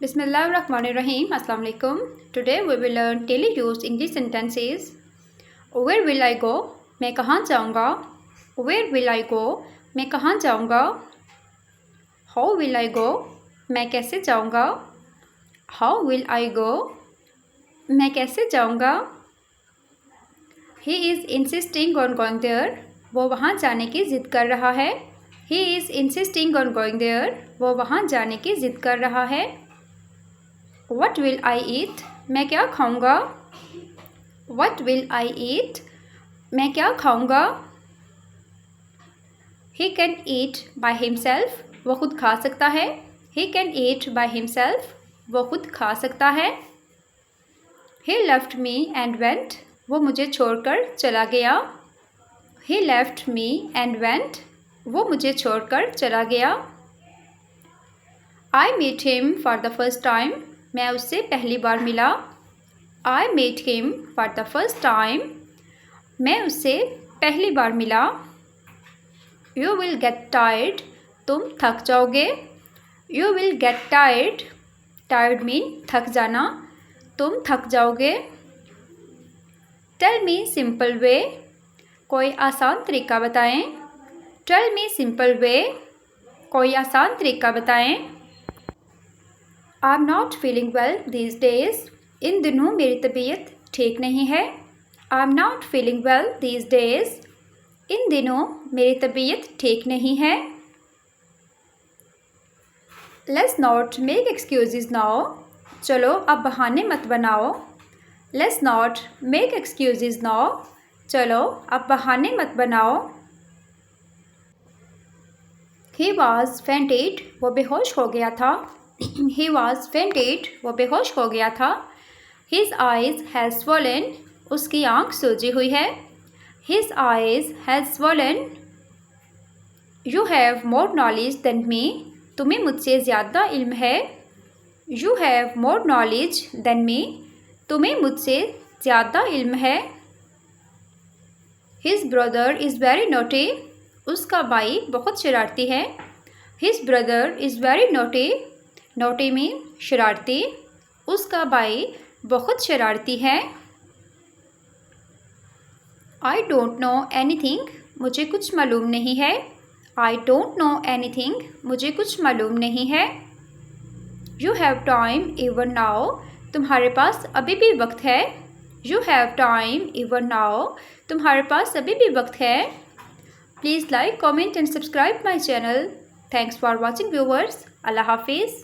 Bismillahirrahmanirrahim. Assalamu alaikum. Today we will learn daily used English sentences. Where will I go? मैं कहाँ जाऊँगा? Where will I go? मैं कहाँ जाऊँगा? How will I go? मैं कैसे जाऊँगा? How will I go? मैं कैसे जाऊँगा? He is insisting on going there. वो वहाँ जाने की ज़िद कर रहा है. He is insisting on going there. वो वहाँ जाने की ज़िद कर रहा है. What will I eat? मैं क्या खाऊँगा? What will I eat? मैं क्या खाऊँगा? He can eat by himself. वो खुद खा सकता है. He can eat by himself. वो खुद खा सकता है. He left me and went. वो मुझे छोड़कर चला गया. He left me and went. वो मुझे छोड़कर चला गया. I met him for the first time. मैं उससे पहली बार मिला. I met him for the first time. मैं उससे पहली बार मिला. You will get tired. तुम थक जाओगे. You will get tired. Tired mean थक जाना. तुम थक जाओगे. Tell me simple way. कोई आसान तरीका बताएं. Tell me simple way. कोई आसान तरीका बताएं. I'm not feeling well these days. इन दिनों मेरी तबीयत ठीक नहीं है. I'm not feeling well these days. इन दिनों मेरी तबीयत ठीक नहीं है. Let's not make excuses now. चलो अब बहाने मत बनाओ. Let's not make excuses now. चलो अब बहाने मत बनाओ. He was fainted. वो बेहोश हो गया था. He was fainted. वो बेहोश हो गया था. His eyes has swollen. उसकी आँख सूजी हुई है. His eyes has swollen. You have more knowledge than me. तुम्हें मुझसे ज़्यादा इल्म है. You have more knowledge than me. तुम्हें मुझसे ज़्यादा इल्म है. His brother is very naughty. उसका भाई बहुत शरारती है. His brother is very naughty. Naughty mean शरारती. उसका भाई बहुत शरारती है. I don't know anything. मुझे कुछ मालूम नहीं है. I don't know anything. मुझे कुछ मालूम नहीं है. You have time even now. तुम्हारे पास अभी भी वक्त है. You have time even now. तुम्हारे पास अभी भी वक्त है. Please like, comment and subscribe my channel. Thanks for watching viewers. Allah Hafiz.